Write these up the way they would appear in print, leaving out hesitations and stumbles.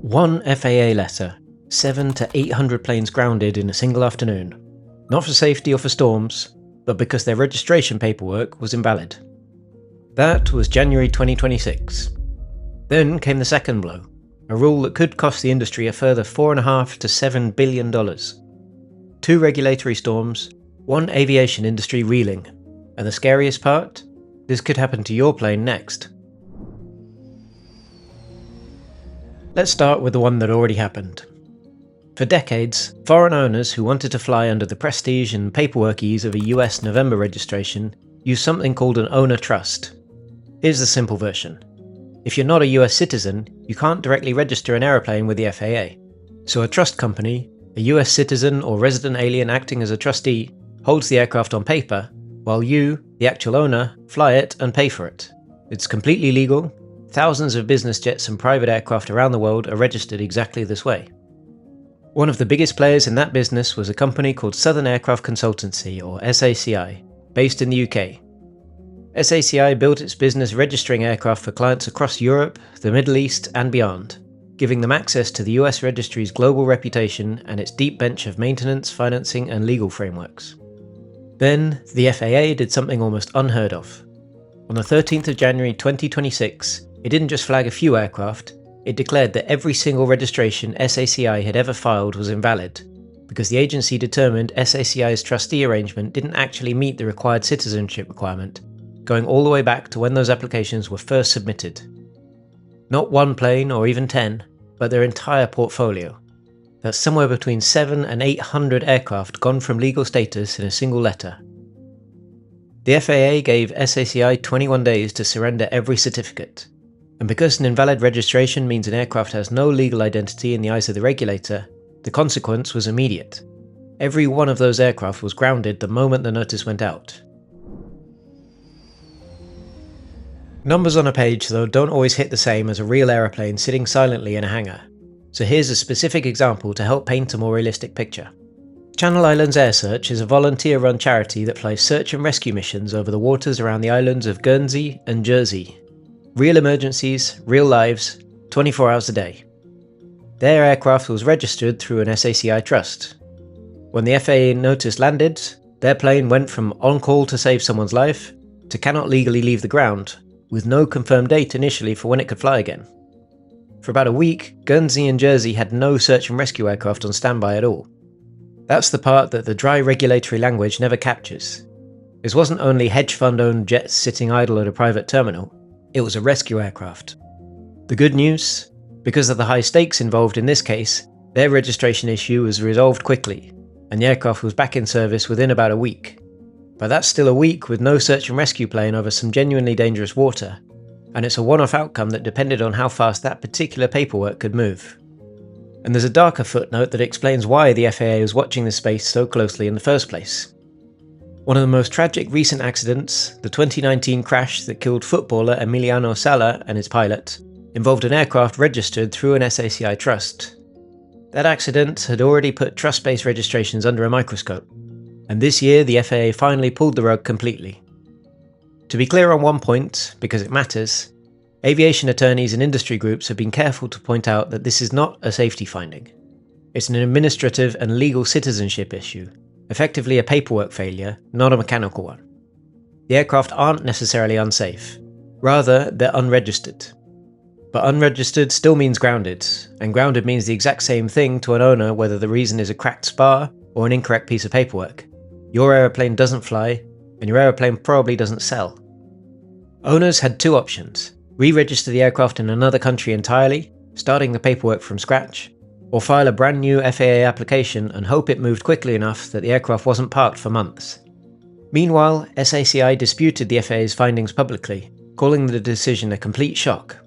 One FAA letter, 700 to 800 planes grounded in a single afternoon. Not for safety or for storms, but because their registration paperwork was invalid. That was January 2026. Then came the second blow, a rule that could cost the industry a further $4.5 to $7 billion. Two regulatory storms, one aviation industry reeling, and the scariest part? This could happen to your plane next. Let's start with the one that already happened. For decades, foreign owners who wanted to fly under the prestige and paperwork ease of a US November registration used something called an owner trust. Here's the simple version. If you're not a US citizen, you can't directly register an aeroplane with the FAA. So a trust company, a US citizen or resident alien acting as a trustee, holds the aircraft on paper, while you, the actual owner, fly it and pay for it. It's completely legal. Thousands of business jets and private aircraft around the world are registered exactly this way. One of the biggest players in that business was a company called Southern Aircraft Consultancy, or SACI, based in the UK. SACI built its business registering aircraft for clients across Europe, the Middle East and beyond, giving them access to the US registry's global reputation and its deep bench of maintenance, financing and legal frameworks. Then, the FAA did something almost unheard of. On the 13th of January 2026, it didn't just flag a few aircraft, it declared that every single registration SACI had ever filed was invalid, because the agency determined SACI's trustee arrangement didn't actually meet the required citizenship requirement, going all the way back to when those applications were first submitted. Not one plane or even 10, but their entire portfolio. That's somewhere between 700 and 800 aircraft gone from legal status in a single letter. The FAA gave SACI 21 days to surrender every certificate. And because an invalid registration means an aircraft has no legal identity in the eyes of the regulator, the consequence was immediate. Every one of those aircraft was grounded the moment the notice went out. Numbers on a page, though, don't always hit the same as a real aeroplane sitting silently in a hangar. So here's a specific example to help paint a more realistic picture. Channel Islands Air Search is a volunteer-run charity that flies search and rescue missions over the waters around the islands of Guernsey and Jersey. Real emergencies, real lives, 24 hours a day. Their aircraft was registered through an SACI trust. When the FAA notice landed, their plane went from on call to save someone's life to cannot legally leave the ground, with no confirmed date initially for when it could fly again. For about a week, Guernsey and Jersey had no search and rescue aircraft on standby at all. That's the part that the dry regulatory language never captures. This wasn't only hedge fund-owned jets sitting idle at a private terminal. It was a rescue aircraft. The good news? Because of the high stakes involved in this case, their registration issue was resolved quickly, and the aircraft was back in service within about a week. But that's still a week with no search and rescue plane over some genuinely dangerous water, and it's a one-off outcome that depended on how fast that particular paperwork could move. And there's a darker footnote that explains why the FAA was watching this space so closely in the first place. One of the most tragic recent accidents, the 2019 crash that killed footballer Emiliano Sala and his pilot, involved an aircraft registered through an SACI trust. That accident had already put trust-based registrations under a microscope, and this year the FAA finally pulled the rug completely. To be clear on one point, because it matters, aviation attorneys and industry groups have been careful to point out that this is not a safety finding. It's an administrative and legal citizenship issue. Effectively a paperwork failure, not a mechanical one. The aircraft aren't necessarily unsafe. Rather, they're unregistered. But unregistered still means grounded, and grounded means the exact same thing to an owner whether the reason is a cracked spar or an incorrect piece of paperwork. Your aeroplane doesn't fly, and your aeroplane probably doesn't sell. Owners had two options: re-register the aircraft in another country entirely, starting the paperwork from scratch, or file a brand new FAA application and hope it moved quickly enough that the aircraft wasn't parked for months. Meanwhile, SACI disputed the FAA's findings publicly, calling the decision a complete shock.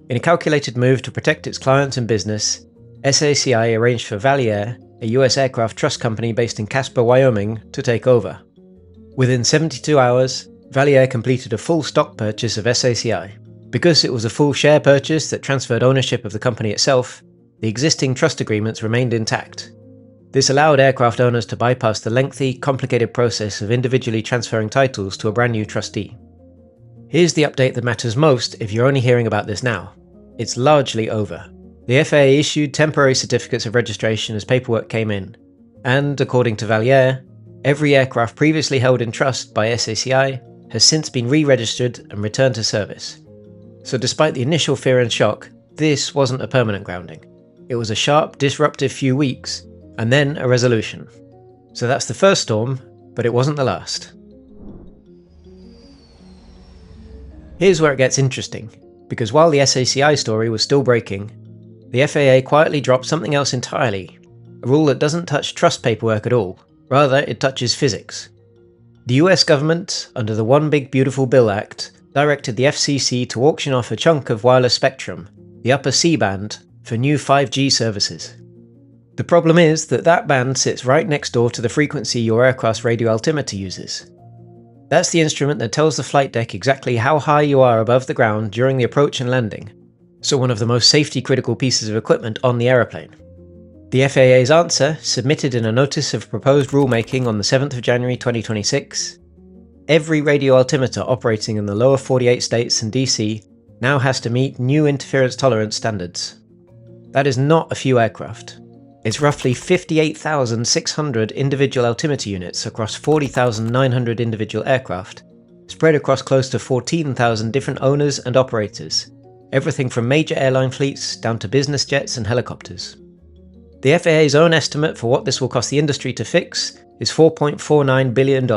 In a calculated move to protect its clients and business, SACI arranged for Valiair, a US aircraft trust company based in Casper, Wyoming, to take over. Within 72 hours, Valiair completed a full stock purchase of SACI. Because it was a full share purchase that transferred ownership of the company itself, the existing trust agreements remained intact. This allowed aircraft owners to bypass the lengthy, complicated process of individually transferring titles to a brand new trustee. Here's the update that matters most if you're only hearing about this now. It's largely over. The FAA issued temporary certificates of registration as paperwork came in, and according to Valier, every aircraft previously held in trust by SACI has since been re-registered and returned to service. So despite the initial fear and shock, this wasn't a permanent grounding. It was a sharp, disruptive few weeks, and then a resolution. So that's the first storm, but it wasn't the last. Here's where it gets interesting, because while the SACI story was still breaking, the FAA quietly dropped something else entirely, a rule that doesn't touch trust paperwork at all, rather it touches physics. The US government, under the One Big Beautiful Bill Act, directed the FCC to auction off a chunk of wireless spectrum, the upper C-band, for new 5G services. The problem is that that band sits right next door to the frequency your aircraft's radio altimeter uses. That's the instrument that tells the flight deck exactly how high you are above the ground during the approach and landing, so one of the most safety-critical pieces of equipment on the aeroplane. The FAA's answer, submitted in a notice of proposed rulemaking on the 7th of January 2026, every radio altimeter operating in the lower 48 states and DC now has to meet new interference tolerance standards. That is not a few aircraft. It's roughly 58,600 individual altimeter units across 40,900 individual aircraft, spread across close to 14,000 different owners and operators, everything from major airline fleets down to business jets and helicopters. The FAA's own estimate for what this will cost the industry to fix is $4.49 billion.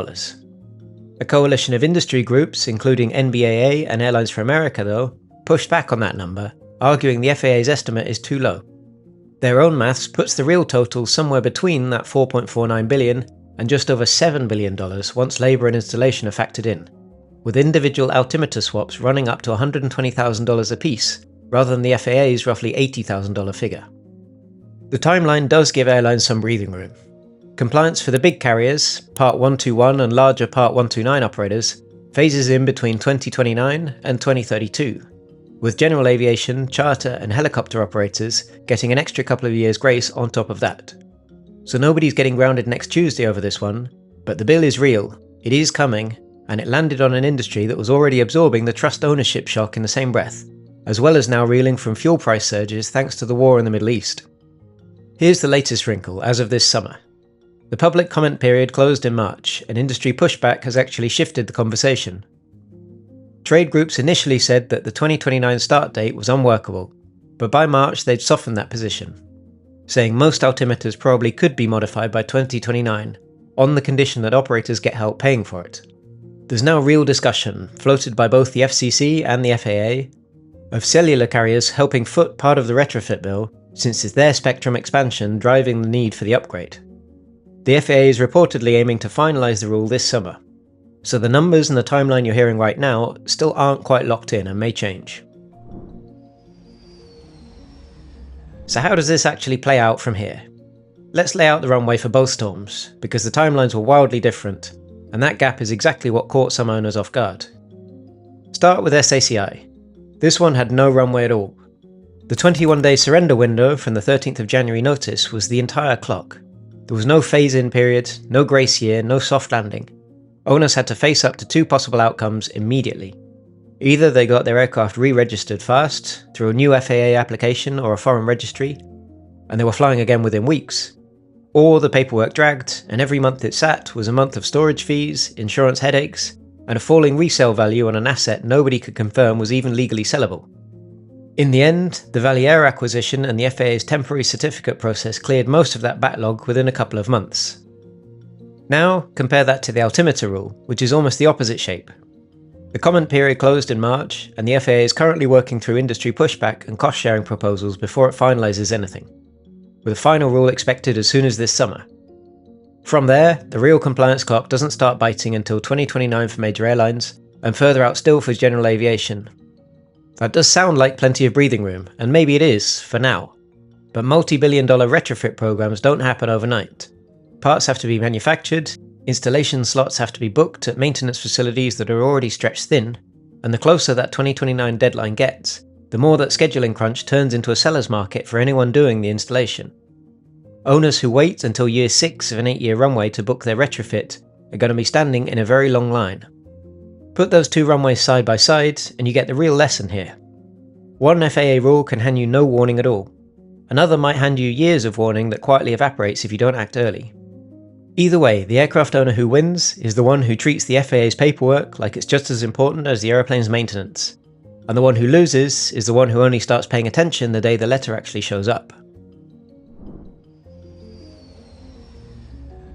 A coalition of industry groups, including NBAA and Airlines for America though, pushed back on that number, arguing the FAA's estimate is too low. Their own maths puts the real total somewhere between that $4.49 billion and just over $7 billion once labour and installation are factored in, with individual altimeter swaps running up to $120,000 apiece, rather than the FAA's roughly $80,000 figure. The timeline does give airlines some breathing room. Compliance for the big carriers, Part 121 and larger Part 129 operators, phases in between 2029 and 2032, with general aviation, charter and helicopter operators getting an extra couple of years grace on top of that. So nobody's getting grounded next Tuesday over this one, but the bill is real, it is coming, and it landed on an industry that was already absorbing the trust ownership shock in the same breath, as well as now reeling from fuel price surges thanks to the war in the Middle East. Here's the latest wrinkle as of this summer. The public comment period closed in March, and industry pushback has actually shifted the conversation. Trade groups initially said that the 2029 start date was unworkable, but by March they'd softened that position, saying most altimeters probably could be modified by 2029, on the condition that operators get help paying for it. There's now real discussion, floated by both the FCC and the FAA, of cellular carriers helping foot part of the retrofit bill, since it's their spectrum expansion driving the need for the upgrade. The FAA is reportedly aiming to finalise the rule this summer, so the numbers and the timeline you're hearing right now still aren't quite locked in and may change. So how does this actually play out from here? Let's lay out the runway for both storms, because the timelines were wildly different, and that gap is exactly what caught some owners off guard. Start with SACI. This one had no runway at all. The 21-day surrender window from the 13th of January notice was the entire clock. There was no phase-in period, no grace year, no soft landing. Owners had to face up to two possible outcomes immediately. Either they got their aircraft re-registered fast, through a new FAA application or a foreign registry, and they were flying again within weeks, or the paperwork dragged, and every month it sat was a month of storage fees, insurance headaches, and a falling resale value on an asset nobody could confirm was even legally sellable. In the end, the Valier acquisition and the FAA's temporary certificate process cleared most of that backlog within a couple of months. Now, compare that to the altimeter rule, which is almost the opposite shape. The comment period closed in March, and the FAA is currently working through industry pushback and cost-sharing proposals before it finalises anything, with a final rule expected as soon as this summer. From there, the real compliance clock doesn't start biting until 2029 for major airlines, and further out still for general aviation. That does sound like plenty of breathing room, and maybe it is, for now. But multi-billion-dollar retrofit programs don't happen overnight. Parts have to be manufactured, installation slots have to be booked at maintenance facilities that are already stretched thin, and the closer that 2029 deadline gets, the more that scheduling crunch turns into a seller's market for anyone doing the installation. Owners who wait until year 6 of an 8-year runway to book their retrofit are going to be standing in a very long line. Put those two runways side by side, and you get the real lesson here. One FAA rule can hand you no warning at all, Another might hand you years of warning that quietly evaporates if you don't act early. Either way, the aircraft owner who wins is the one who treats the FAA's paperwork like it's just as important as the aeroplane's maintenance. And the one who loses is the one who only starts paying attention the day the letter actually shows up.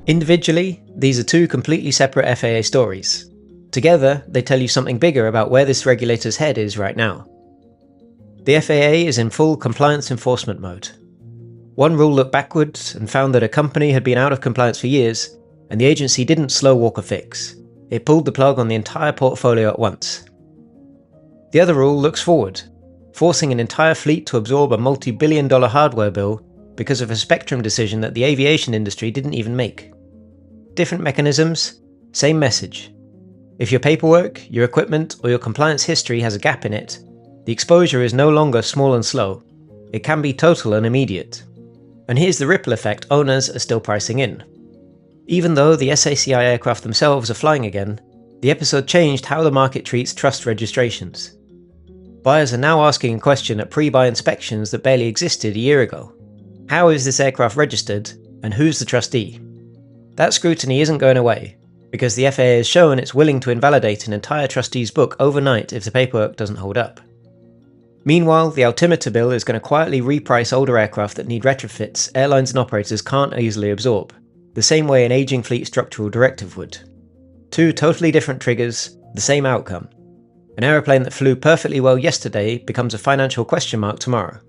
Individually, these are two completely separate FAA stories. Together, they tell you something bigger about where this regulator's head is right now. The FAA is in full compliance enforcement mode. One rule looked backwards and found that a company had been out of compliance for years, and the agency didn't slow walk a fix. It pulled the plug on the entire portfolio at once. The other rule looks forward, forcing an entire fleet to absorb a multi-billion-dollar hardware bill because of a spectrum decision that the aviation industry didn't even make. Different mechanisms, same message. If your paperwork, your equipment, or your compliance history has a gap in it, the exposure is no longer small and slow. It can be total and immediate. And here's the ripple effect owners are still pricing in. Even though the SACI aircraft themselves are flying again, the episode changed how the market treats trust registrations. Buyers are now asking a question at pre-buy inspections that barely existed a year ago. How is this aircraft registered, and who's the trustee? That scrutiny isn't going away, because the FAA has shown it's willing to invalidate an entire trustee's book overnight if the paperwork doesn't hold up. Meanwhile, the altimeter bill is going to quietly reprice older aircraft that need retrofits airlines and operators can't easily absorb, the same way an aging fleet structural directive would. Two totally different triggers, the same outcome. An aeroplane that flew perfectly well yesterday becomes a financial question mark tomorrow.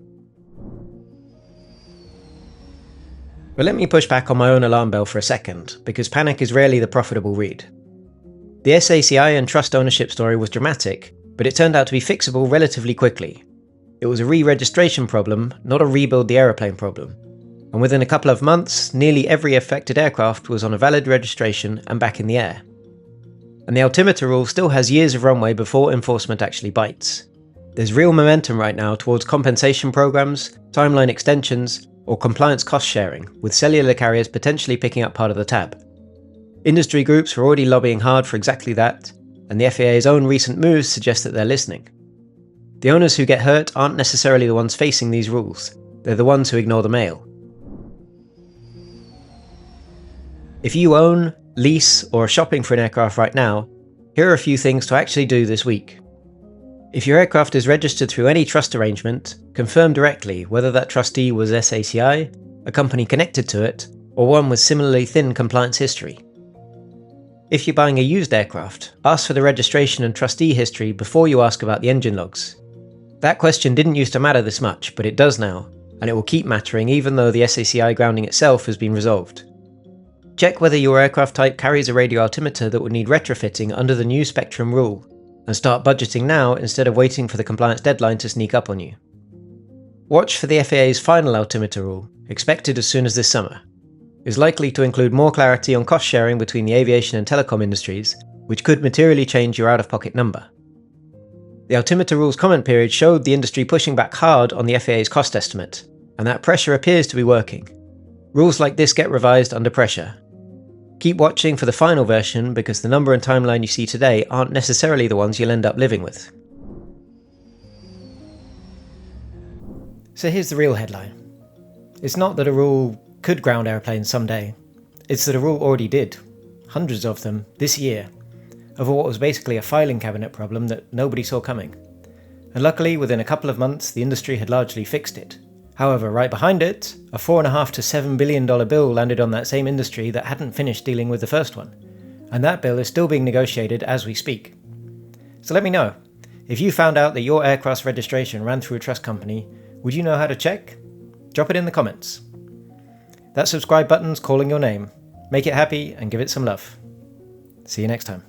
But let me push back on my own alarm bell for a second, because panic is rarely the profitable read. The SACI and trust ownership story was dramatic, but it turned out to be fixable relatively quickly. It was a re-registration problem, not a rebuild the aeroplane problem. And within a couple of months, nearly every affected aircraft was on a valid registration and back in the air. And the altimeter rule still has years of runway before enforcement actually bites. There's real momentum right now towards compensation programs, timeline extensions, or compliance cost sharing, with cellular carriers potentially picking up part of the tab. Industry groups are already lobbying hard for exactly that, and the FAA's own recent moves suggest that they're listening. The owners who get hurt aren't necessarily the ones facing these rules, they're the ones who ignore the mail. If you own, lease, or are shopping for an aircraft right now, here are a few things to actually do this week. If your aircraft is registered through any trust arrangement, confirm directly whether that trustee was SACI, a company connected to it, or one with similarly thin compliance history. If you're buying a used aircraft, ask for the registration and trustee history before you ask about the engine logs. That question didn't used to matter this much, but it does now, and it will keep mattering even though the SACI grounding itself has been resolved. Check whether your aircraft type carries a radio altimeter that would need retrofitting under the new Spectrum rule, and start budgeting now instead of waiting for the compliance deadline to sneak up on you. Watch for the FAA's final altimeter rule, expected as soon as this summer. Is likely to include more clarity on cost sharing between the aviation and telecom industries, which could materially change your out-of-pocket number. The altimeter rules comment period showed the industry pushing back hard on the FAA's cost estimate, and that pressure appears to be working. Rules like this get revised under pressure. Keep watching for the final version because the number and timeline you see today aren't necessarily the ones you'll end up living with. So here's the real headline. It's not that a rule could ground airplanes someday. It's that a rule already did. Hundreds of them this year. Over what was basically a filing cabinet problem that nobody saw coming. And luckily, within a couple of months, the industry had largely fixed it. However, right behind it, a $4.5 to $7 billion bill landed on that same industry that hadn't finished dealing with the first one. And that bill is still being negotiated as we speak. So let me know. If you found out that your aircraft's registration ran through a trust company, would you know how to check? Drop it in the comments. That subscribe button's calling your name. Make it happy and give it some love. See you next time.